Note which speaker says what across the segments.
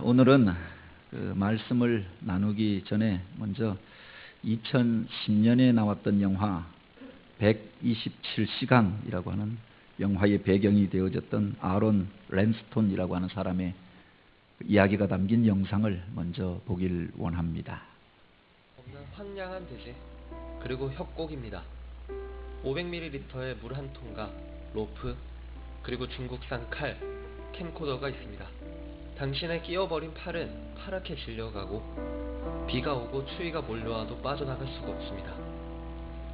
Speaker 1: 오늘은 그 말씀을 나누기 전에 먼저 2010년에 나왔던 영화 127시간이라고 하는 영화의 배경이 되어졌던 아론 랜스톤이라고 하는 사람의 이야기가 담긴 영상을 먼저 보길 원합니다.
Speaker 2: 없는 황량한 대지, 그리고 협곡입니다. 500ml의 물 한 통과 로프, 그리고 중국산 칼, 캠코더가 있습니다. 당신의 끼어버린 팔은 파랗게 질려가고 비가 오고 추위가 몰려와도 빠져나갈 수가 없습니다.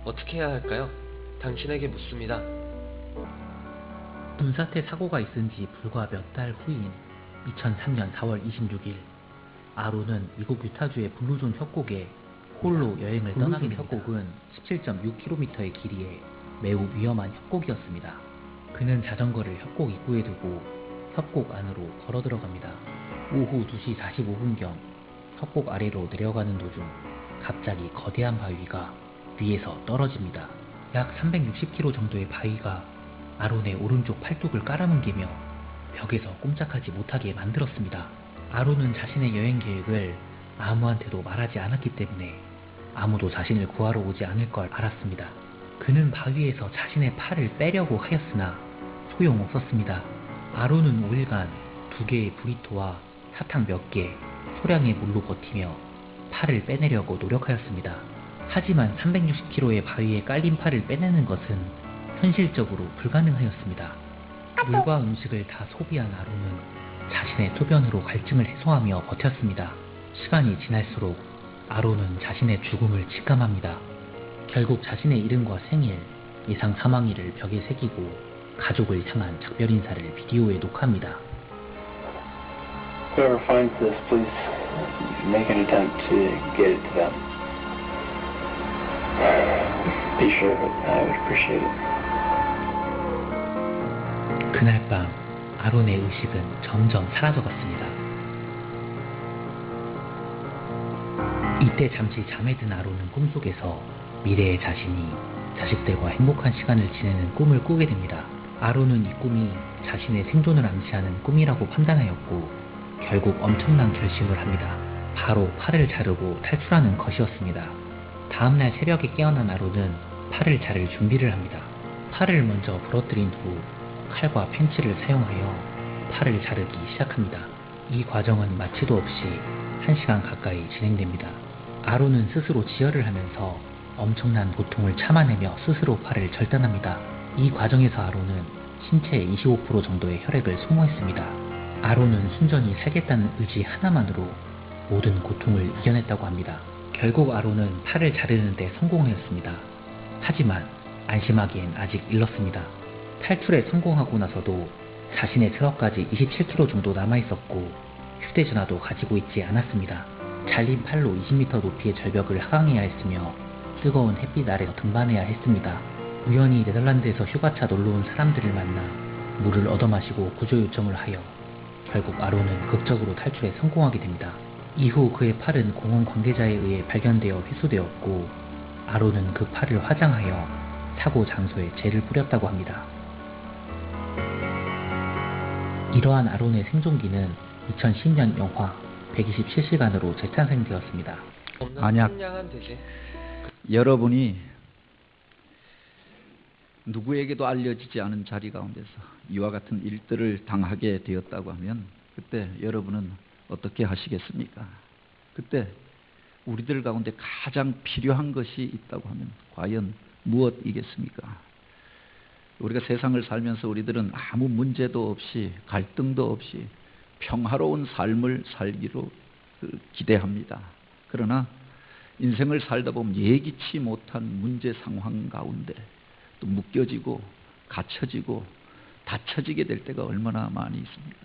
Speaker 2: 어떻게 해야 할까요? 당신에게 묻습니다.
Speaker 3: 눈사태 사고가 있은 지 불과 몇 달 후인 2003년 4월 26일, 아론은 미국 유타주의 블루존 협곡에 홀로 여행을 떠나게 됩니다. 협곡은 17.6km의 길이에 매우 위험한 협곡이었습니다. 그는 자전거를 협곡 입구에 두고 협곡 안으로 걸어 들어갑니다. 오후 2시 45분경 협곡 아래로 내려가는 도중 갑자기 거대한 바위가 위에서 떨어집니다. 약 360km 정도의 바위가 아론의 오른쪽 팔뚝을 깔아뭉개며 벽에서 꼼짝하지 못하게 만들었습니다. 아론은 자신의 여행 계획을 아무한테도 말하지 않았기 때문에 아무도 자신을 구하러 오지 않을 걸 알았습니다. 그는 바위에서 자신의 팔을 빼려고 하였으나 소용없었습니다. 아론은 5일간 2개의 브리토와 사탕 몇 개, 소량의 물로 버티며 팔을 빼내려고 노력하였습니다. 하지만 360km의 바위에 깔린 팔을 빼내는 것은 현실적으로 불가능하였습니다. 물과 음식을 다 소비한 아론은 자신의 소변으로 갈증을 해소하며 버텼습니다. 시간이 지날수록 아론은 자신의 죽음을 직감합니다. 결국 자신의 이름과 생일, 예상 사망일을 벽에 새기고 가족을 향한 작별 인사를 비디오에 녹화합니다.
Speaker 4: Whoever finds this, please make an attempt to get it to them. Be sure of it. I would appreciate it.
Speaker 3: 그날 밤 아론의 의식은 점점 사라져갔습니다. 이때 잠시 잠에 든 아론은 꿈속에서 미래의 자신이 자식들과 행복한 시간을 지내는 꿈을 꾸게 됩니다. 아론은 이 꿈이 자신의 생존을 암시하는 꿈이라고 판단하였고 결국 엄청난 결심을 합니다. 바로 팔을 자르고 탈출하는 것이었습니다. 다음날 새벽에 깨어난 아론은 팔을 자를 준비를 합니다. 팔을 먼저 부러뜨린 후 칼과 펜치를 사용하여 팔을 자르기 시작합니다. 이 과정은 마취도 없이 1시간 가까이 진행됩니다. 아론은 스스로 지혈을 하면서 엄청난 고통을 참아내며 스스로 팔을 절단합니다. 이 과정에서 아론은 신체의 25% 정도의 혈액을 소모했습니다. 아론은 순전히 살겠다는 의지 하나만으로 모든 고통을 이겨냈다고 합니다. 결국 아론은 팔을 자르는 데 성공하였습니다. 하지만 안심하기엔 아직 일렀습니다. 탈출에 성공하고 나서도 자신의 트럭까지 27km 정도 남아있었고 휴대전화도 가지고 있지 않았습니다. 잘린 팔로 20m 높이의 절벽을 하강해야 했으며 뜨거운 햇빛 아래서 등반해야 했습니다. 우연히 네덜란드에서 휴가차 놀러온 사람들을 만나 물을 얻어마시고 구조 요청을 하여 결국 아론은 극적으로 탈출에 성공하게 됩니다. 이후 그의 팔은 공원 관계자에 의해 발견되어 회수되었고 아론은 그 팔을 화장하여 사고 장소에 젤을 뿌렸다고 합니다. 이러한 아론의 생존기는 2010년 영화 127시간으로 재탄생되었습니다.
Speaker 1: 만약 여러분이 누구에게도 알려지지 않은 자리 가운데서 이와 같은 일들을 당하게 되었다고 하면 그때 여러분은 어떻게 하시겠습니까? 그때 우리들 가운데 가장 필요한 것이 있다고 하면 과연 무엇이겠습니까? 우리가 세상을 살면서 우리들은 아무 문제도 없이 갈등도 없이 평화로운 삶을 살기로 기대합니다. 그러나 인생을 살다 보면 예기치 못한 문제 상황 가운데 또 묶여지고 갇혀지고 닫혀지게 될 때가 얼마나 많이 있습니까?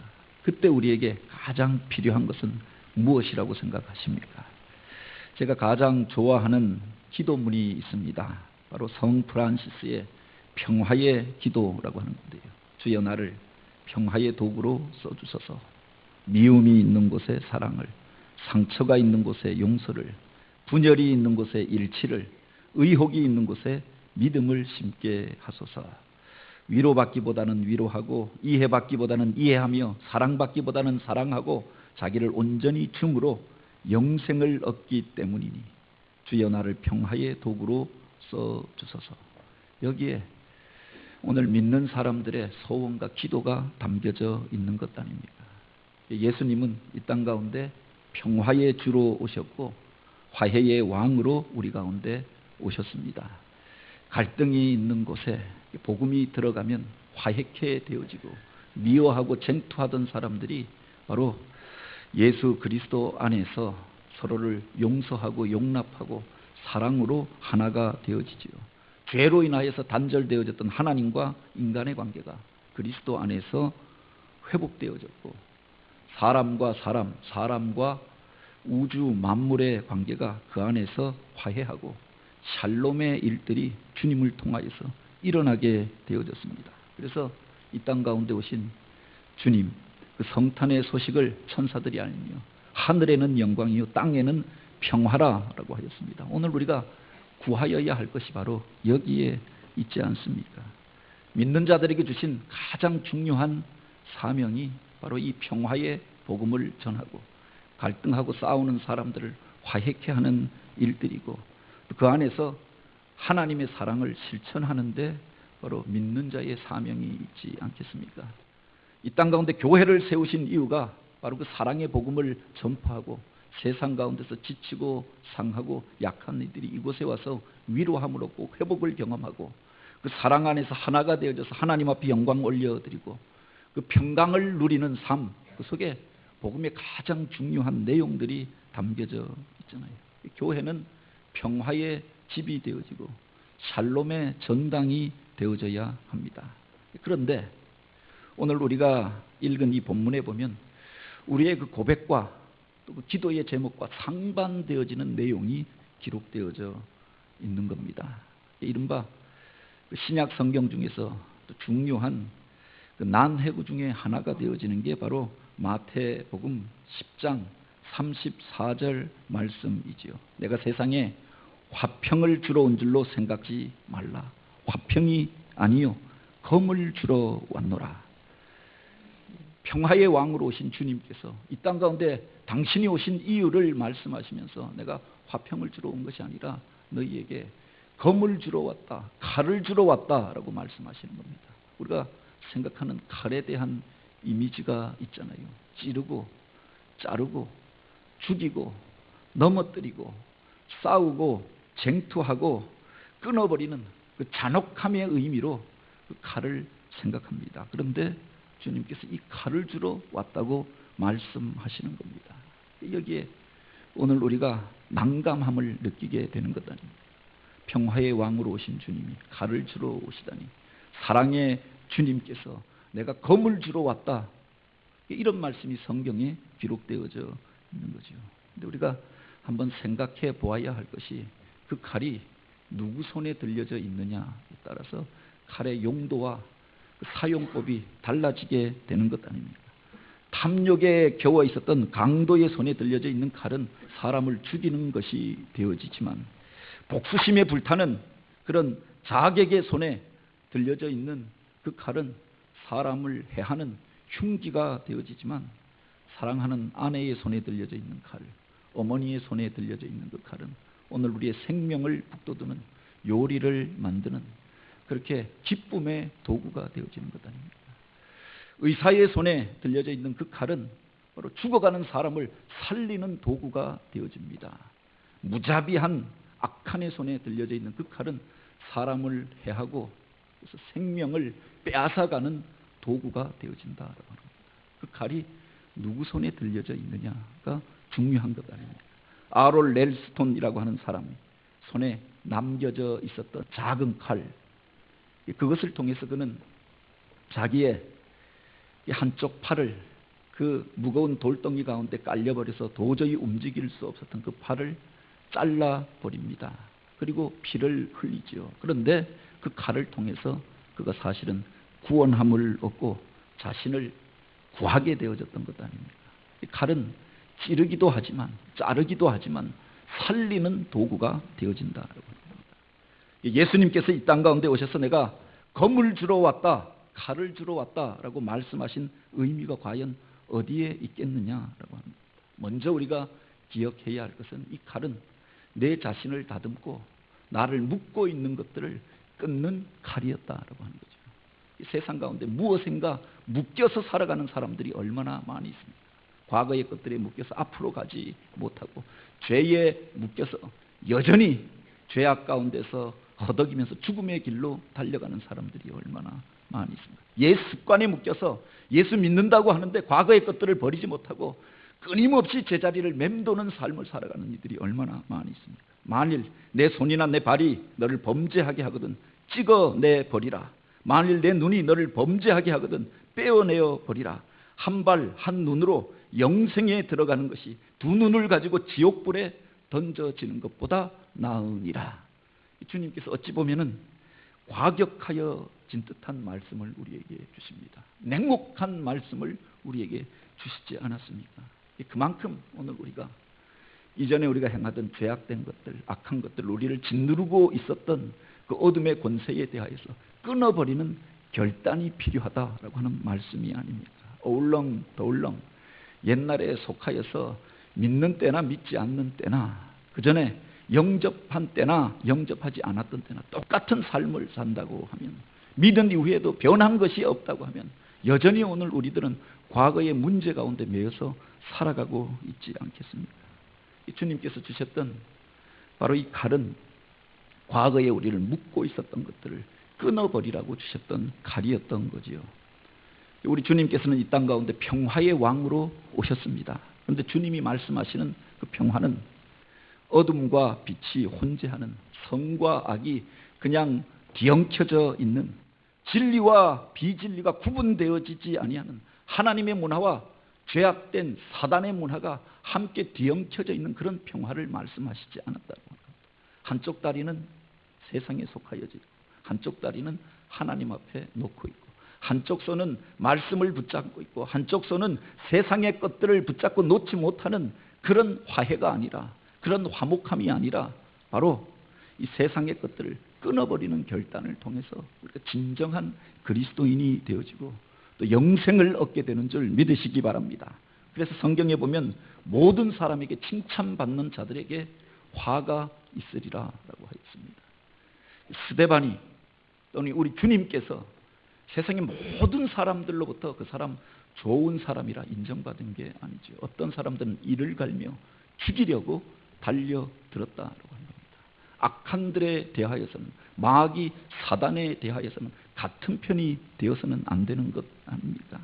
Speaker 1: 그때 우리에게 가장 필요한 것은 무엇이라고 생각하십니까? 제가 가장 좋아하는 기도문이 있습니다. 바로 성 프란시스의 평화의 기도라고 하는 건데요. 주여 나를 평화의 도구로 써주소서. 미움이 있는 곳에 사랑을, 상처가 있는 곳에 용서를, 분열이 있는 곳에 일치를, 의혹이 있는 곳에 믿음을 심게 하소서. 위로받기보다는 위로하고 이해받기보다는 이해하며 사랑받기보다는 사랑하고 자기를 온전히 줌으로 영생을 얻기 때문이니 주여 나를 평화의 도구로 써주소서. 여기에 오늘 믿는 사람들의 소원과 기도가 담겨져 있는 것 아닙니까? 예수님은 이 땅 가운데 평화의 주로 오셨고 화해의 왕으로 우리 가운데 오셨습니다. 갈등이 있는 곳에 복음이 들어가면 화해케 되어지고 미워하고 쟁투하던 사람들이 바로 예수 그리스도 안에서 서로를 용서하고 용납하고 사랑으로 하나가 되어지지요. 죄로 인하여서 단절되어졌던 하나님과 인간의 관계가 그리스도 안에서 회복되어졌고 사람과 사람, 사람과 우주 만물의 관계가 그 안에서 화해하고 샬롬의 일들이 주님을 통하여서 일어나게 되어졌습니다. 그래서 이 땅 가운데 오신 주님, 그 성탄의 소식을 천사들이 알며 하늘에는 영광이요 땅에는 평화라라고 하였습니다. 오늘 우리가 구하여야 할 것이 바로 여기에 있지 않습니까? 믿는 자들에게 주신 가장 중요한 사명이 바로 이 평화의 복음을 전하고 갈등하고 싸우는 사람들을 화해케 하는 일들이고 그 안에서 하나님의 사랑을 실천하는 데 바로 믿는 자의 사명이 있지 않겠습니까? 이 땅 가운데 교회를 세우신 이유가 바로 그 사랑의 복음을 전파하고 세상 가운데서 지치고 상하고 약한 이들이 이곳에 와서 위로함을 얻고 회복을 경험하고 그 사랑 안에서 하나가 되어져서 하나님 앞에 영광 올려드리고 그 평강을 누리는 삶, 그 속에 복음의 가장 중요한 내용들이 담겨져 있잖아요. 교회는 평화의 집이 되어지고 샬롬의 전당이 되어져야 합니다. 그런데 오늘 우리가 읽은 이 본문에 보면 우리의 그 고백과 또 그 기도의 제목과 상반되어지는 내용이 기록되어져 있는 겁니다. 이른바 신약 성경 중에서 또 중요한 그 난해구 중에 하나가 되어지는 게 바로 마태복음 10장 34절 말씀이지요. 내가 세상에 화평을 주러 온 줄로 생각지 말라. 화평이 아니요 검을 주러 왔노라. 평화의 왕으로 오신 주님께서 이 땅 가운데 당신이 오신 이유를 말씀하시면서 내가 화평을 주러 온 것이 아니라 너희에게 검을 주러 왔다, 칼을 주러 왔다라고 말씀하시는 겁니다. 우리가 생각하는 칼에 대한 이미지가 있잖아요. 찌르고 자르고 죽이고 넘어뜨리고 싸우고 쟁투하고 끊어버리는 그 잔혹함의 의미로 그 칼을 생각합니다. 그런데 주님께서 이 칼을 주러 왔다고 말씀하시는 겁니다. 여기에 오늘 우리가 난감함을 느끼게 되는 것 아닙니까? 평화의 왕으로 오신 주님이 칼을 주러 오시다니, 사랑의 주님께서 내가 검을 주러 왔다, 이런 말씀이 성경에 기록되어져 있는 거죠. 근데 우리가 한번 생각해 보아야 할 것이 그 칼이 누구 손에 들려져 있느냐에 따라서 칼의 용도와 그 사용법이 달라지게 되는 것 아닙니까? 탐욕에 겨워 있었던 강도의 손에 들려져 있는 칼은 사람을 죽이는 것이 되어지지만 복수심에 불타는 그런 자객의 손에 들려져 있는 그 칼은 사람을 해하는 흉기가 되어지지만 사랑하는 아내의 손에 들려져 있는 칼, 어머니의 손에 들려져 있는 그 칼은 오늘 우리의 생명을 북돋우는 요리를 만드는 그렇게 기쁨의 도구가 되어지는 것 아닙니까? 의사의 손에 들려져 있는 그 칼은 바로 죽어가는 사람을 살리는 도구가 되어집니다. 무자비한 악한의 손에 들려져 있는 그 칼은 사람을 해하고 그래서 생명을 빼앗아가는 도구가 되어진다라고 합니다. 그 칼이 누구 손에 들려져 있느냐가 중요한 것 아닙니까? 아롤 렐스톤이라고 하는 사람이 손에 남겨져 있었던 작은 칼, 그것을 통해서 그는 자기의 한쪽 팔을 그 무거운 돌덩이 가운데 깔려버려서 도저히 움직일 수 없었던 그 팔을 잘라버립니다. 그리고 피를 흘리지요. 그런데 그 칼을 통해서 그가 사실은 구원함을 얻고 자신을 구하게 되어졌던 것 아닙니까? 이 칼은 찌르기도 하지만 자르기도 하지만 살리는 도구가 되어진다라고 합니다. 예수님께서 이 땅 가운데 오셔서 내가 검을 주러 왔다, 칼을 주러 왔다라고 말씀하신 의미가 과연 어디에 있겠느냐라고 합니다. 먼저 우리가 기억해야 할 것은 이 칼은 내 자신을 다듬고 나를 묶고 있는 것들을 끊는 칼이었다라고 하는 거죠. 이 세상 가운데 무엇인가 묶여서 살아가는 사람들이 얼마나 많이 있습니까? 과거의 것들에 묶여서 앞으로 가지 못하고 죄에 묶여서 여전히 죄악 가운데서 허덕이면서 죽음의 길로 달려가는 사람들이 얼마나 많이 있습니까? 옛 습관에 묶여서 예수 믿는다고 하는데 과거의 것들을 버리지 못하고 끊임없이 제자리를 맴도는 삶을 살아가는 이들이 얼마나 많이 있습니까? 만일 내 손이나 내 발이 너를 범죄하게 하거든 찍어내 버리라. 만일 내 눈이 너를 범죄하게 하거든 빼어내어 버리라. 한 발 한 눈으로 영생에 들어가는 것이 두 눈을 가지고 지옥불에 던져지는 것보다 나으니라. 주님께서 어찌 보면은 과격하여진 듯한 말씀을 우리에게 주십니다. 냉혹한 말씀을 우리에게 주시지 않았습니까? 그만큼 오늘 우리가 이전에 우리가 행하던 죄악된 것들, 악한 것들, 우리를 짓누르고 있었던 그 어둠의 권세에 대하여서 끊어버리는 결단이 필요하다라고 하는 말씀이 아닙니까? 어울렁 더울렁 옛날에 속하여서 믿는 때나 믿지 않는 때나 그 전에 영접한 때나 영접하지 않았던 때나 똑같은 삶을 산다고 하면, 믿은 이후에도 변한 것이 없다고 하면 여전히 오늘 우리들은 과거의 문제 가운데 매여서 살아가고 있지 않겠습니까? 주님께서 주셨던 바로 이 칼은 과거에 우리를 묶고 있었던 것들을 끊어버리라고 주셨던 칼이었던 거지요. 우리 주님께서는 이 땅 가운데 평화의 왕으로 오셨습니다. 그런데 주님이 말씀하시는 그 평화는 어둠과 빛이 혼재하는, 성과 악이 그냥 뒤엉켜져 있는, 진리와 비진리가 구분되어지지 아니하는 하나님의 문화와 죄악된 사단의 문화가 함께 뒤엉켜져 있는 그런 평화를 말씀하시지 않았다고 합니다. 한쪽 다리는 세상에 속하여지고 한쪽 다리는 하나님 앞에 놓고 있고, 한쪽 손은 말씀을 붙잡고 있고 한쪽 손은 세상의 것들을 붙잡고 놓지 못하는 그런 화해가 아니라, 그런 화목함이 아니라 바로 이 세상의 것들을 끊어버리는 결단을 통해서 우리가 진정한 그리스도인이 되어지고 또 영생을 얻게 되는 줄 믿으시기 바랍니다. 그래서 성경에 보면 모든 사람에게 칭찬받는 자들에게 화가 있으리라라고 하였습니다. 스데반이 또는 우리 주님께서 세상의 모든 사람들로부터 그 사람 좋은 사람이라 인정받은 게 아니죠. 어떤 사람들은 이를 갈며 죽이려고 달려들었다라고 합니다. 악한들에 대하여서는, 마귀 사단에 대하여서는 같은 편이 되어서는 안 되는 것 아닙니까?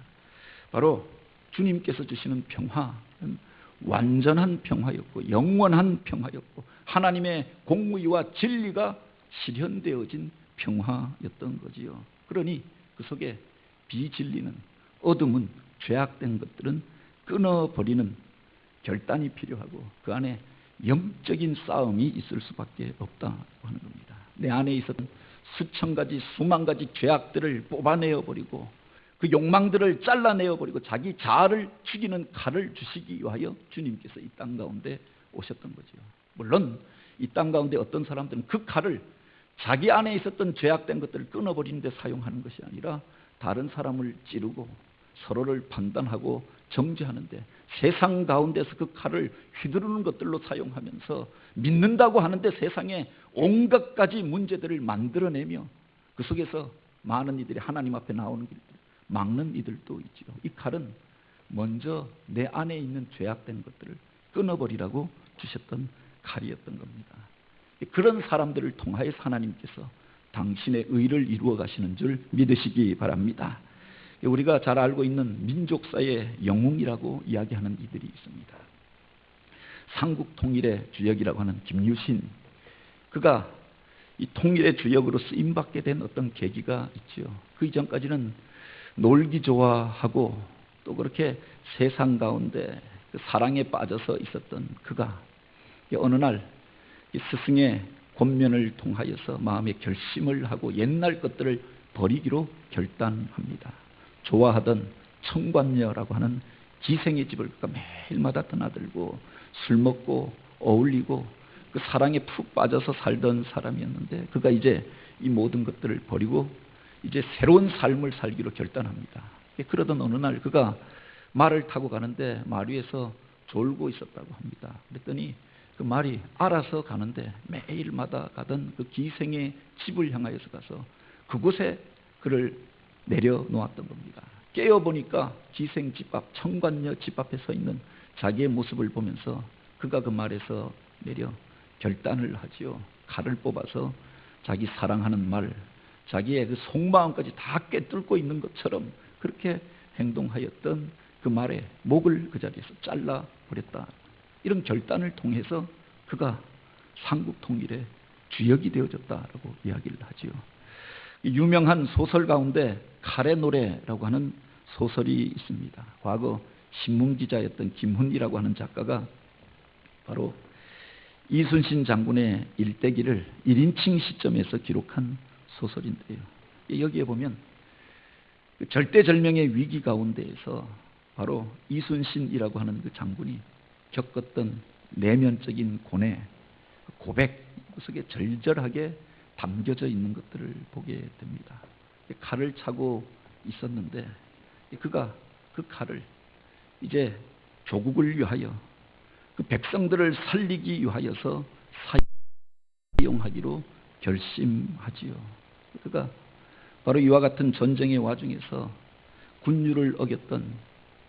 Speaker 1: 바로 주님께서 주시는 평화는 완전한 평화였고 영원한 평화였고 하나님의 공의와 진리가 실현되어진 평화였던 거지요. 그러니 그 속에 비진리는, 어둠은, 죄악된 것들은 끊어버리는 결단이 필요하고 그 안에 영적인 싸움이 있을 수밖에 없다고 하는 겁니다. 내 안에 있었던 수천 가지 수만 가지 죄악들을 뽑아내어 버리고 그 욕망들을 잘라내어 버리고 자기 자아를 죽이는 칼을 주시기 위하여 주님께서 이 땅 가운데 오셨던 거죠. 물론 이 땅 가운데 어떤 사람들은 그 칼을 자기 안에 있었던 죄악된 것들을 끊어버리는 데 사용하는 것이 아니라 다른 사람을 찌르고 서로를 판단하고 정죄하는데, 세상 가운데서 그 칼을 휘두르는 것들로 사용하면서 믿는다고 하는데 세상에 온갖 가지 문제들을 만들어내며 그 속에서 많은 이들이 하나님 앞에 나오는 길들 막는 이들도 있죠. 이 칼은 먼저 내 안에 있는 죄악된 것들을 끊어버리라고 주셨던 칼이었던 겁니다. 그런 사람들을 통하여 하나님께서 당신의 의를 이루어 가시는 줄 믿으시기 바랍니다. 우리가 잘 알고 있는 민족사의 영웅이라고 이야기하는 이들이 있습니다. 삼국통일의 주역이라고 하는 김유신, 그가 이 통일의 주역으로 쓰임받게 된 어떤 계기가 있죠. 그 이전까지는 놀기 좋아하고 또 그렇게 세상 가운데 그 사랑에 빠져서 있었던 그가 어느 날 이 스승의 권면을 통하여서 마음의 결심을 하고 옛날 것들을 버리기로 결단합니다. 좋아하던 청관녀라고 하는 기생의 집을 그가 매일마다 드나들고 술 먹고 어울리고 그 사랑에 푹 빠져서 살던 사람이었는데, 그가 이제 이 모든 것들을 버리고 이제 새로운 삶을 살기로 결단합니다. 그러던 어느 날 그가 말을 타고 가는데 말 위에서 졸고 있었다고 합니다. 그랬더니 그 말이 알아서 가는데 매일마다 가던 그 기생의 집을 향하여서 가서 그곳에 그를 내려놓았던 겁니다. 깨어보니까 기생 집 앞, 청관녀 집 앞에 서 있는 자기의 모습을 보면서 그가 그 말에서 내려 결단을 하지요. 칼을 뽑아서 자기 사랑하는 말, 자기의 그 속마음까지 다 꿰뚫고 있는 것처럼 그렇게 행동하였던 그 말에 목을 그 자리에서 잘라버렸다. 이런 결단을 통해서 그가 삼국 통일의 주역이 되어졌다라고 이야기를 하지요. 유명한 소설 가운데 칼의 노래라고 하는 소설이 있습니다. 과거 신문기자였던 김훈이라고 하는 작가가 바로 이순신 장군의 일대기를 1인칭 시점에서 기록한 소설인데요. 여기에 보면 절대절명의 위기 가운데에서 바로 이순신이라고 하는 그 장군이 겪었던 내면적인 고뇌, 고백 속에 절절하게 담겨져 있는 것들을 보게 됩니다. 칼을 차고 있었는데 그가 그 칼을 이제 조국을 위하여 그 백성들을 살리기 위하여서 사용하기로 결심하지요. 그가 바로 이와 같은 전쟁의 와중에서 군율을 어겼던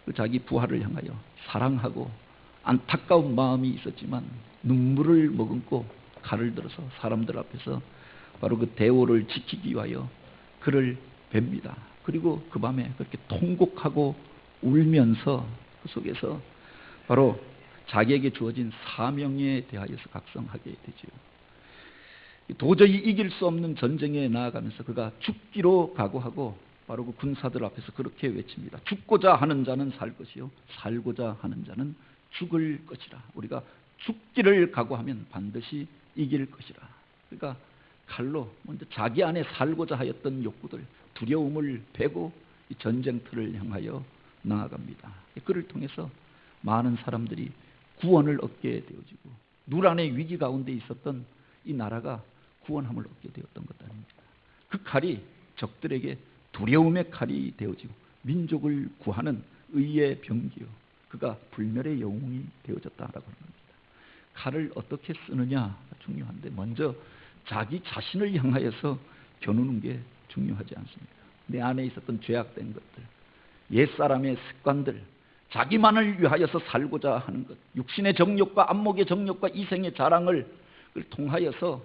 Speaker 1: 그 자기 부하를 향하여 사랑하고 안타까운 마음이 있었지만 눈물을 머금고 칼을 들어서 사람들 앞에서 바로 그 대오를 지키기 위하여 그를 뵙니다. 그리고 그 밤에 그렇게 통곡하고 울면서 그 속에서 바로 자기에게 주어진 사명에 대하여서 각성하게 되지요. 도저히 이길 수 없는 전쟁에 나아가면서 그가 죽기로 각오하고 바로 그 군사들 앞에서 그렇게 외칩니다. 죽고자 하는 자는 살 것이요 살고자 하는 자는 죽을 것이라. 우리가 죽기를 각오하면 반드시 이길 것이라. 그러니까 칼로 먼저 자기 안에 살고자 하였던 욕구들, 두려움을 베고 이 전쟁터를 향하여 나아갑니다. 그를 통해서 많은 사람들이 구원을 얻게 되어지고 누란의 위기 가운데 있었던 이 나라가 구원함을 얻게 되었던 것 아닙니다. 그 칼이 적들에게 두려움의 칼이 되어지고 민족을 구하는 의의 병기요 그가 불멸의 영웅이 되어졌다라고 하는 겁니다. 칼을 어떻게 쓰느냐가 중요한데 먼저 자기 자신을 향하여서 겨누는 게 중요하지 않습니까? 내 안에 있었던 죄악된 것들, 옛사람의 습관들, 자기만을 위하여서 살고자 하는 것, 육신의 정욕과 안목의 정욕과 이생의 자랑을 통하여서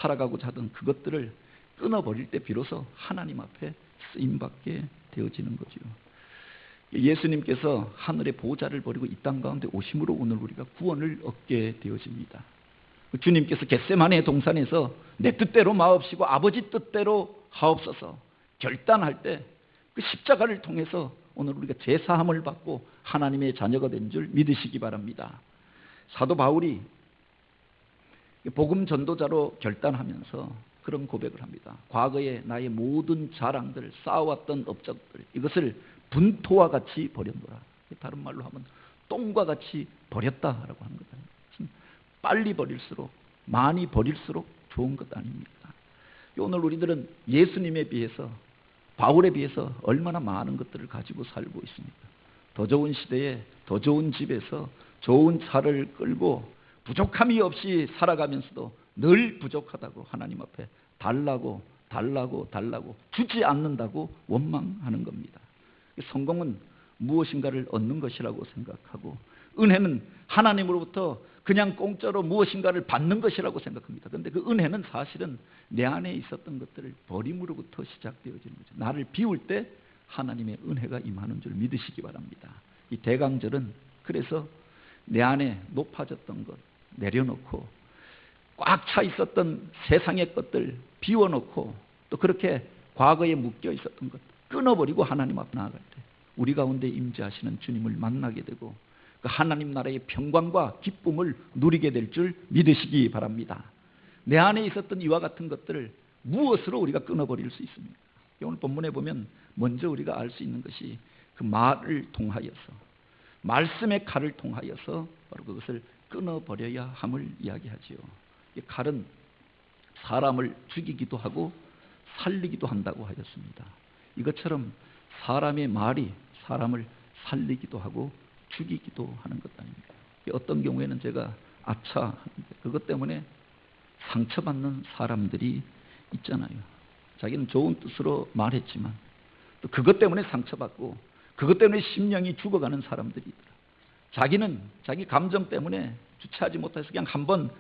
Speaker 1: 살아가고자 하던 그것들을 끊어버릴 때 비로소 하나님 앞에 쓰임받게 되어지는 거죠. 예수님께서 하늘의 보좌를 버리고 이 땅 가운데 오심으로 오늘 우리가 구원을 얻게 되어집니다. 주님께서 겟세마네 동산에서 내 뜻대로 마옵시고 아버지 뜻대로 하옵소서 결단할 때 그 십자가를 통해서 오늘 우리가 제사함을 받고 하나님의 자녀가 된 줄 믿으시기 바랍니다. 사도 바울이 복음 전도자로 결단하면서 그런 고백을 합니다. 과거에 나의 모든 자랑들, 쌓아왔던 업적들 이것을 분토와 같이 버렸노라. 다른 말로 하면 똥과 같이 버렸다라고 하는 거다. 빨리 버릴수록 많이 버릴수록 좋은 것 아닙니까? 오늘 우리들은 예수님에 비해서 바울에 비해서 얼마나 많은 것들을 가지고 살고 있습니까? 더 좋은 시대에 더 좋은 집에서 좋은 차를 끌고 부족함이 없이 살아가면서도 늘 부족하다고 하나님 앞에 달라고 주지 않는다고 원망하는 겁니다. 성공은 무엇인가를 얻는 것이라고 생각하고 은혜는 하나님으로부터 그냥 공짜로 무엇인가를 받는 것이라고 생각합니다. 그런데 그 은혜는 사실은 내 안에 있었던 것들을 버림으로부터 시작되어지는 거죠. 나를 비울 때 하나님의 은혜가 임하는 줄 믿으시기 바랍니다. 이 대강절은 그래서 내 안에 높아졌던 것 내려놓고 꽉 차 있었던 세상의 것들 비워놓고 또 그렇게 과거에 묶여 있었던 것 끊어버리고 하나님 앞에 나아갈 때 우리 가운데 임재하시는 주님을 만나게 되고 그 하나님 나라의 평강과 기쁨을 누리게 될 줄 믿으시기 바랍니다. 내 안에 있었던 이와 같은 것들을 무엇으로 우리가 끊어버릴 수 있습니까? 오늘 본문에 보면 먼저 우리가 알 수 있는 것이 그 말을 통하여서 말씀의 칼을 통하여서 바로 그것을 끊어버려야 함을 이야기하지요. 이 칼은 사람을 죽이기도 하고 살리기도 한다고 하였습니다. 이것처럼 사람의 말이 사람을 살리기도 하고 죽이기도 하는 것 아닙니까? 어떤 경우에는 제가 아차 하는데 그것 때문에 상처받는 사람들이 있잖아요. 자기는 좋은 뜻으로 말했지만 또 그것 때문에 상처받고 그것 때문에 심령이 죽어가는 사람들이 있더라. 자기는 자기 감정 때문에 주체하지 못해서 그냥 한번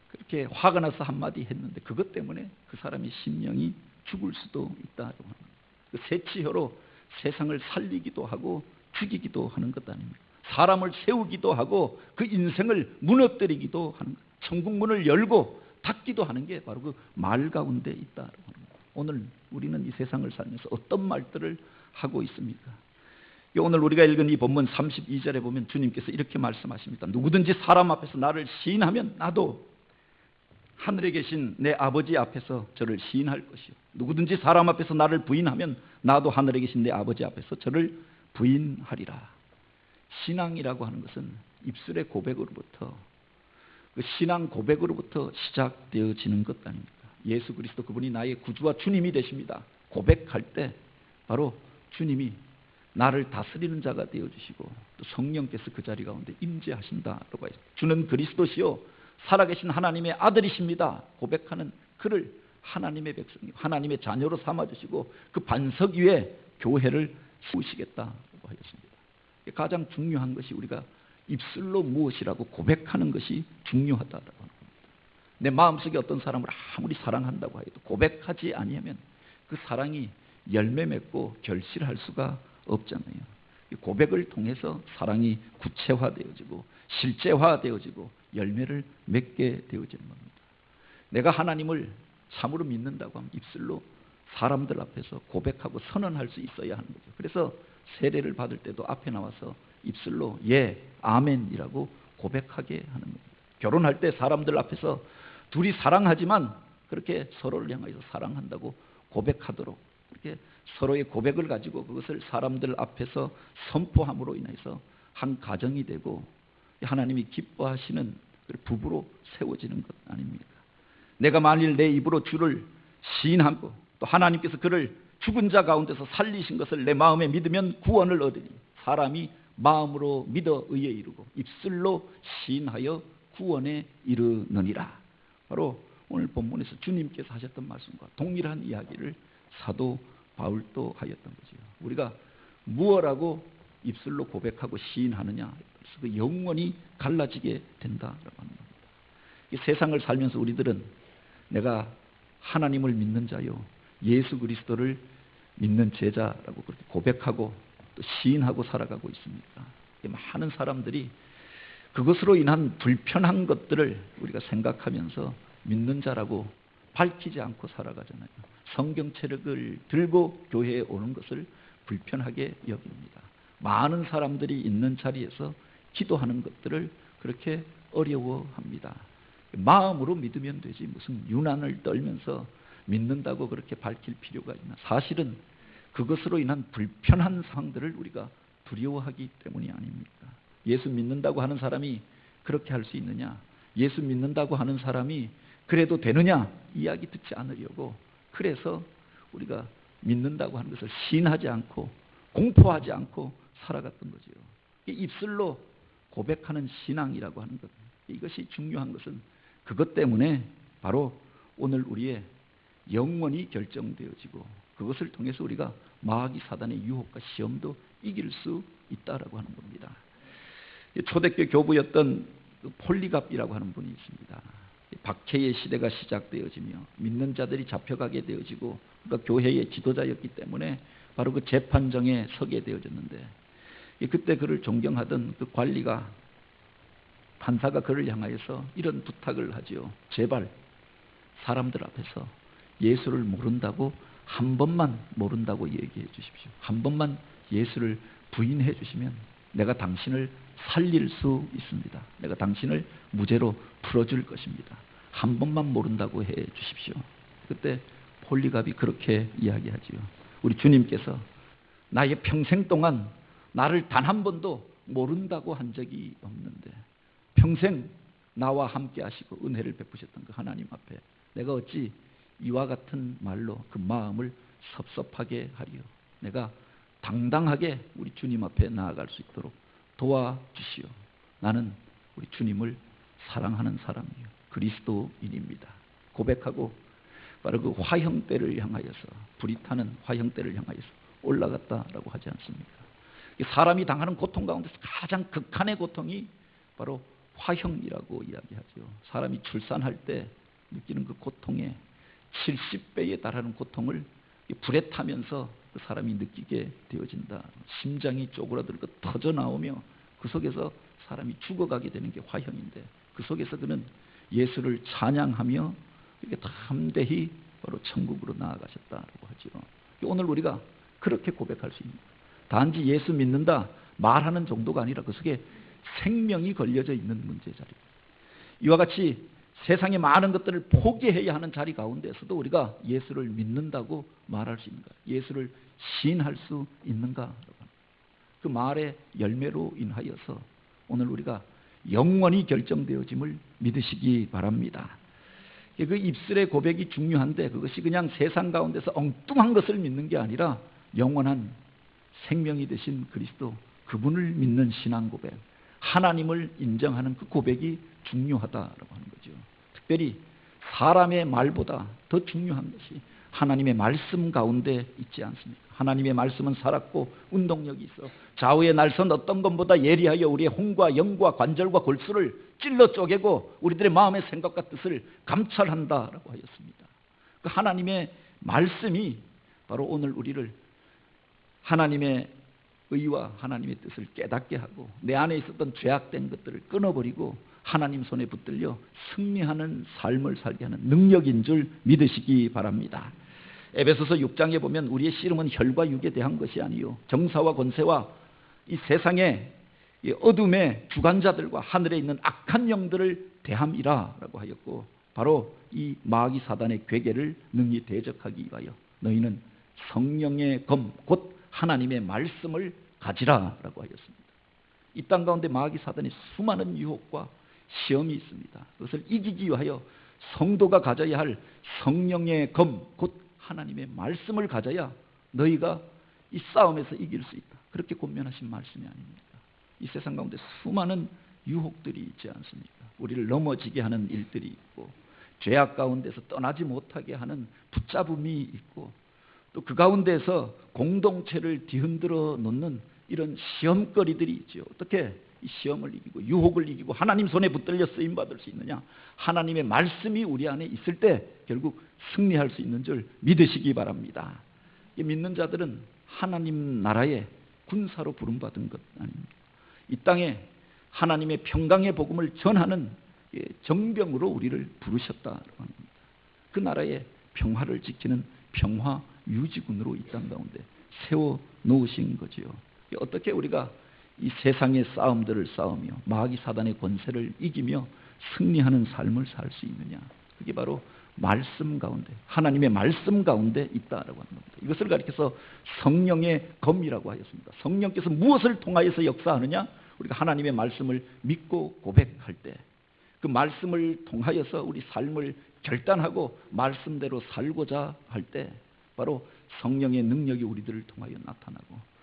Speaker 1: 그렇게 화가 나서 한마디 했는데 그것 때문에 그 사람이 심령이 죽을 수도 있다고 합니다. 그 세치혀로 세상을 살리기도 하고 죽이기도 하는 것 아닙니까? 사람을 세우기도 하고 그 인생을 무너뜨리기도 하는 것. 천국문을 열고 닫기도 하는 게 바로 그 말 가운데 있다고 합니다. 오늘 우리는 이 세상을 살면서 어떤 말들을 하고 있습니까? 오늘 우리가 읽은 이 본문 32절에 보면 주님께서 이렇게 말씀하십니다. 누구든지 사람 앞에서 나를 시인하면 나도 하늘에 계신 내 아버지 앞에서 저를 시인할 것이요. 누구든지 사람 앞에서 나를 부인하면 나도 하늘에 계신 내 아버지 앞에서 저를 부인하리라. 신앙이라고 하는 것은 입술의 고백으로부터 그 신앙 고백으로부터 시작되어지는 것 아닙니까? 예수 그리스도 그분이 나의 구주와 주님이 되십니다. 고백할 때 바로 주님이 나를 다스리는 자가 되어주시고 또 성령께서 그 자리 가운데 임재하신다라고 하죠. 주는 그리스도시요 살아계신 하나님의 아들이십니다. 고백하는 그를 하나님의 백성이요 하나님의 자녀로 삼아주시고 그 반석 위에 교회를 세우시겠다고 하였습니다. 가장 중요한 것이 우리가 입술로 무엇이라고 고백하는 것이 중요하다라고 합니다. 내 마음속에 어떤 사람을 아무리 사랑한다고 해도 고백하지 아니하면 그 사랑이 열매 맺고 결실할 수가 없잖아요. 고백을 통해서 사랑이 구체화되어지고 실제화되어지고 열매를 맺게 되어지는 겁니다. 내가 하나님을 참으로 믿는다고 하면 입술로 사람들 앞에서 고백하고 선언할 수 있어야 하는 거죠. 그래서 세례를 받을 때도 앞에 나와서 입술로 예, 아멘이라고 고백하게 하는 겁니다. 결혼할 때 사람들 앞에서 둘이 사랑하지만 그렇게 서로를 향해서 사랑한다고 고백하도록 이렇게 서로의 고백을 가지고 그것을 사람들 앞에서 선포함으로 인해서 한 가정이 되고 하나님이 기뻐하시는 부부로 세워지는 것 아닙니까? 내가 만일 내 입으로 주를 시인하고 또 하나님께서 그를 죽은 자 가운데서 살리신 것을 내 마음에 믿으면 구원을 얻으니 사람이 마음으로 믿어 의에 이르고 입술로 시인하여 구원에 이르느니라. 바로 오늘 본문에서 주님께서 하셨던 말씀과 동일한 이야기를 사도 바울도 하였던 거죠. 우리가 무엇라고 입술로 고백하고 시인하느냐, 그래서 그 영원히 갈라지게 된다라고 하는 겁니다. 이 세상을 살면서 우리들은 내가 하나님을 믿는 자요, 예수 그리스도를 믿는 제자라고 그렇게 고백하고 또 시인하고 살아가고 있습니다. 많은 사람들이 그것으로 인한 불편한 것들을 우리가 생각하면서 믿는 자라고 밝히지 않고 살아가잖아요. 성경 체력을 들고 교회에 오는 것을 불편하게 여깁니다. 많은 사람들이 있는 자리에서 기도하는 것들을 그렇게 어려워합니다. 마음으로 믿으면 되지 무슨 유난을 떨면서 믿는다고 그렇게 밝힐 필요가 있나. 사실은 그것으로 인한 불편한 상황들을 우리가 두려워하기 때문이 아닙니까? 예수 믿는다고 하는 사람이 그렇게 할 수 있느냐, 예수 믿는다고 하는 사람이 그래도 되느냐 이야기 듣지 않으려고, 그래서 우리가 믿는다고 하는 것을 시인하지 않고 공포하지 않고 살아갔던 거죠. 입술로 고백하는 신앙이라고 하는 것, 이것이 중요한 것은 그것 때문에 바로 오늘 우리의 영원히 결정되어지고 그것을 통해서 우리가 마귀 사단의 유혹과 시험도 이길 수 있다라고 하는 겁니다. 초대교 교부였던 폴리갑이라고 하는 분이 있습니다. 박해의 시대가 시작되어지며 믿는 자들이 잡혀가게 되어지고 그러니까 교회의 지도자였기 때문에 바로 그 재판정에 서게 되어졌는데, 그때 그를 존경하던 그 관리가, 판사가 그를 향하여서 이런 부탁을 하지요. 제발 사람들 앞에서 예수를 모른다고, 한 번만 모른다고 얘기해 주십시오. 한 번만 예수를 부인해 주시면 내가 당신을 살릴 수 있습니다. 내가 당신을 무죄로 풀어줄 것입니다. 한 번만 모른다고 해 주십시오. 그때 폴리갑이 그렇게 이야기하지요. 우리 주님께서 나의 평생 동안 나를 단 한 번도 모른다고 한 적이 없는데 평생 나와 함께 하시고 은혜를 베푸셨던 그 하나님 앞에 내가 어찌 이와 같은 말로 그 마음을 섭섭하게 하리요. 내가 당당하게 우리 주님 앞에 나아갈 수 있도록 도와주시오. 나는 우리 주님을 사랑하는 사람이요, 그리스도인입니다. 고백하고 바로 그 화형대를 향하여서, 불이 타는 화형대를 향하여서 올라갔다라고 하지 않습니까? 사람이 당하는 고통 가운데서 가장 극한의 고통이 바로 화형이라고 이야기하죠. 사람이 출산할 때 느끼는 그 고통의 70배에 달하는 고통을 불에 타면서 그 사람이 느끼게 되어진다. 심장이 쪼그라들고 터져 나오며 그 속에서 사람이 죽어가게 되는 게 화형인데, 그 속에서 그는 예수를 찬양하며 이렇게 담대히 바로 천국으로 나아가셨다라고 하죠. 오늘 우리가 그렇게 고백할 수 있는, 단지 예수 믿는다 말하는 정도가 아니라 그 속에 생명이 걸려져 있는 문제 자리입니다. 이와 같이 세상의 많은 것들을 포기해야 하는 자리 가운데서도 우리가 예수를 믿는다고 말할 수 있는가, 예수를 시인할 수 있는가, 그 말의 열매로 인하여서 오늘 우리가 영원히 결정되어짐을 믿으시기 바랍니다. 그 입술의 고백이 중요한데, 그것이 그냥 세상 가운데서 엉뚱한 것을 믿는 게 아니라 영원한 생명이 되신 그리스도, 그분을 믿는 신앙 고백, 하나님을 인정하는 그 고백이 중요하다라고 하는 거죠. 특별히 사람의 말보다 더 중요한 것이 하나님의 말씀 가운데 있지 않습니까? 하나님의 말씀은 살았고 운동력이 있어 좌우의 날선 어떤 것보다 예리하여 우리의 혼과 영과 관절과 골수를 찔러 쪼개고 우리들의 마음의 생각과 뜻을 감찰한다라고 하였습니다. 그 하나님의 말씀이 바로 오늘 우리를 하나님의 의와 하나님의 뜻을 깨닫게 하고 내 안에 있었던 죄악된 것들을 끊어버리고 하나님 손에 붙들려 승리하는 삶을 살게 하는 능력인 줄 믿으시기 바랍니다. 에베소서 6장에 보면 우리의 씨름은 혈과 육에 대한 것이 아니요 정사와 권세와 이 세상의 어둠의 주관자들과 하늘에 있는 악한 영들을 대함이라 라고 하였고, 바로 이 마귀 사단의 괴계를 능히 대적하기 위하여 너희는 성령의 검 곧 하나님의 말씀을 가지라 라고 하였습니다. 이 땅 가운데 마귀 사단의 수많은 유혹과 시험이 있습니다. 그것을 이기기 위하여 성도가 가져야 할 성령의 검 곧 하나님의 말씀을 가져야 너희가 이 싸움에서 이길 수 있다. 그렇게 권면하신 말씀이 아닙니까? 이 세상 가운데 수많은 유혹들이 있지 않습니까? 우리를 넘어지게 하는 일들이 있고 죄악 가운데서 떠나지 못하게 하는 붙잡음이 있고 또 그 가운데서 공동체를 뒤흔들어 놓는 이런 시험거리들이 있죠. 어떻게 이 시험을 이기고 유혹을 이기고 하나님 손에 붙들려 쓰임받을 수 있느냐? 하나님의 말씀이 우리 안에 있을 때 결국 승리할 수 있는 줄 믿으시기 바랍니다. 믿는 자들은 하나님 나라의 군사로 부름받은 것 아닙니까? 이 땅에 하나님의 평강의 복음을 전하는 정병으로 우리를 부르셨다고 합니다. 그 나라의 평화를 지키는 평화 유지군으로 이 땅 가운데 세워 놓으신 거지요. 어떻게 우리가 이 세상의 싸움들을 싸우며 마귀 사단의 권세를 이기며 승리하는 삶을 살 수 있느냐? 그게 바로 말씀 가운데, 하나님의 말씀 가운데 있다라고 하는 겁니다. 이것을 가리켜서 성령의 검이라고 하였습니다. 성령께서 무엇을 통하여서 역사하느냐? 우리가 하나님의 말씀을 믿고 고백할 때 그 말씀을 통하여서 우리 삶을 결단하고 말씀대로 살고자 할 때 바로 성령의 능력이 우리들을 통하여 나타나고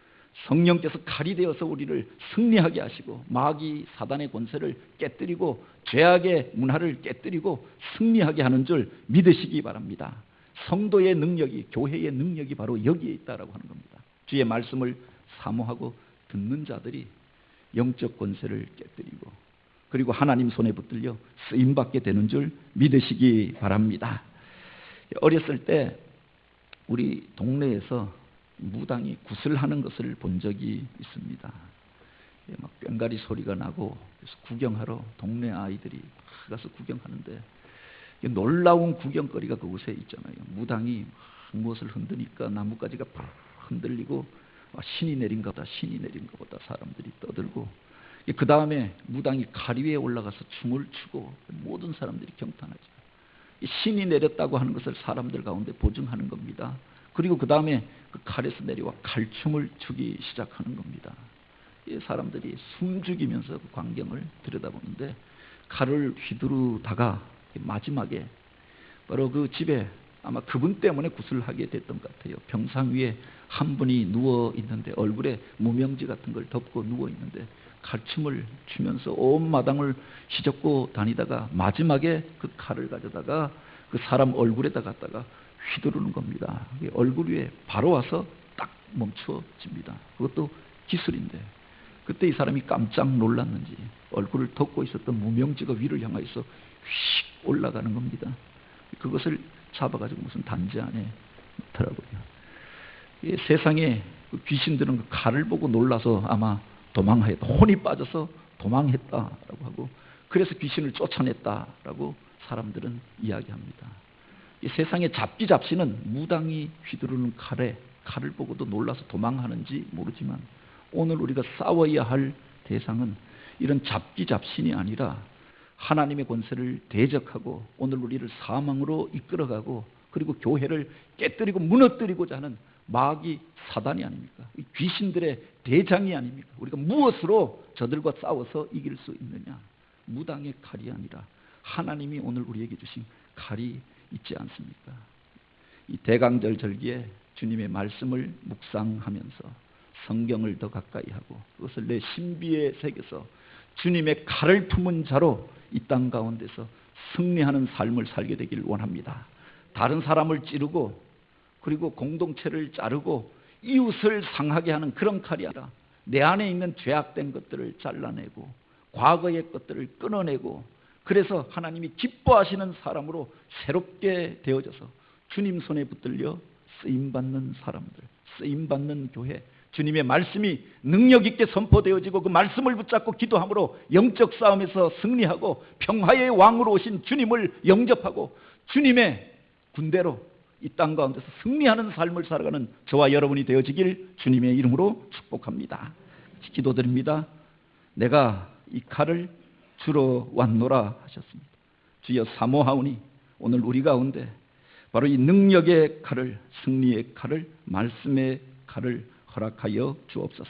Speaker 1: 성령께서 칼이 되어서 우리를 승리하게 하시고 마귀 사단의 권세를 깨뜨리고 죄악의 문화를 깨뜨리고 승리하게 하는 줄 믿으시기 바랍니다. 성도의 능력이, 교회의 능력이 바로 여기에 있다라고 하는 겁니다. 주의 말씀을 사모하고 듣는 자들이 영적 권세를 깨뜨리고 그리고 하나님 손에 붙들려 쓰임받게 되는 줄 믿으시기 바랍니다. 어렸을 때 우리 동네에서 무당이 구슬하는 것을 본 적이 있습니다. 막 꽹가리 소리가 나고 그래서 구경하러 동네 아이들이 가서 구경하는데 놀라운 구경거리가 그곳에 있잖아요. 무당이 무엇을 흔드니까 나뭇가지가 팍 흔들리고 신이 내린 것보다 신이 내린 것보다 사람들이 떠들고 그 다음에 무당이 칼 위에 올라가서 춤을 추고 모든 사람들이 경탄하죠. 신이 내렸다고 하는 것을 사람들 가운데 보증하는 겁니다. 그리고 그 다음에 그 칼에서 내려와 칼춤을 추기 시작하는 겁니다. 사람들이 숨죽이면서 그 광경을 들여다보는데 칼을 휘두르다가 마지막에 바로 그 집에 아마 그분 때문에 구슬하게 됐던 것 같아요. 병상 위에 한 분이 누워 있는데 얼굴에 무명지 같은 걸 덮고 누워 있는데 칼춤을 추면서 온 마당을 휘젓고 다니다가 마지막에 그 칼을 가져다가 그 사람 얼굴에다 갖다가 휘두르는 겁니다. 얼굴 위에 바로 와서 딱 멈춰집니다. 그것도 기술인데 그때 이 사람이 깜짝 놀랐는지 얼굴을 덮고 있었던 무명지가 위를 향해서 휙 올라가는 겁니다. 그것을 잡아가지고 무슨 단지 안에 넣더라고요. 이 세상에 그 귀신들은 그 칼을 보고 놀라서 아마 도망했다. 혼이 빠져서 도망했다라고 하고 그래서 귀신을 쫓아냈다라고 사람들은 이야기합니다. 이 세상의 잡기잡신은 무당이 휘두르는 칼을 보고도 놀라서 도망하는지 모르지만 오늘 우리가 싸워야 할 대상은 이런 잡기잡신이 아니라 하나님의 권세를 대적하고 오늘 우리를 사망으로 이끌어가고 그리고 교회를 깨뜨리고 무너뜨리고자 하는 마귀 사단이 아닙니까? 귀신들의 대장이 아닙니까? 우리가 무엇으로 저들과 싸워서 이길 수 있느냐? 무당의 칼이 아니라 하나님이 오늘 우리에게 주신 칼이 있지 않습니까? 이 대강절 절기에 주님의 말씀을 묵상하면서 성경을 더 가까이 하고 그것을 내 신비에 새겨서 주님의 칼을 품은 자로 이 땅 가운데서 승리하는 삶을 살게 되기를 원합니다. 다른 사람을 찌르고 그리고 공동체를 자르고 이웃을 상하게 하는 그런 칼이 아니라 내 안에 있는 죄악된 것들을 잘라내고 과거의 것들을 끊어내고 그래서 하나님이 기뻐하시는 사람으로 새롭게 되어져서 주님 손에 붙들려 쓰임받는 사람들, 쓰임받는 교회, 주님의 말씀이 능력 있게 선포되어지고 그 말씀을 붙잡고 기도함으로 영적 싸움에서 승리하고 평화의 왕으로 오신 주님을 영접하고 주님의 군대로 이 땅 가운데서 승리하는 삶을 살아가는 저와 여러분이 되어지길 주님의 이름으로 축복합니다. 기도드립니다. 내가 이 칼을 주러 왔노라 하셨습니다. 주여 사모하오니 오늘 우리 가운데 바로 이 능력의 칼을, 승리의 칼을, 말씀의 칼을 허락하여 주옵소서.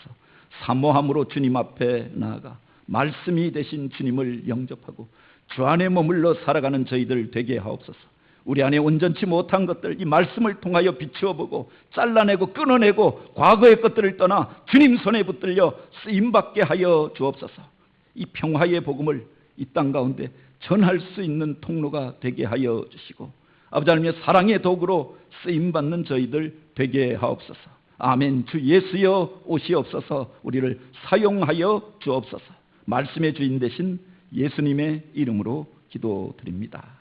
Speaker 1: 사모함으로 주님 앞에 나아가 말씀이 되신 주님을 영접하고 주 안에 머물러 살아가는 저희들 되게 하옵소서. 우리 안에 온전치 못한 것들 이 말씀을 통하여 비추어 보고 잘라내고 끊어내고 과거의 것들을 떠나 주님 손에 붙들려 쓰임받게 하여 주옵소서. 이 평화의 복음을 이 땅 가운데 전할 수 있는 통로가 되게 하여 주시고 아버지 하나님의 사랑의 도구로 쓰임받는 저희들 되게 하옵소서. 아멘. 주 예수여 오시옵소서. 우리를 사용하여 주옵소서. 말씀의 주인 되신 예수님의 이름으로 기도드립니다.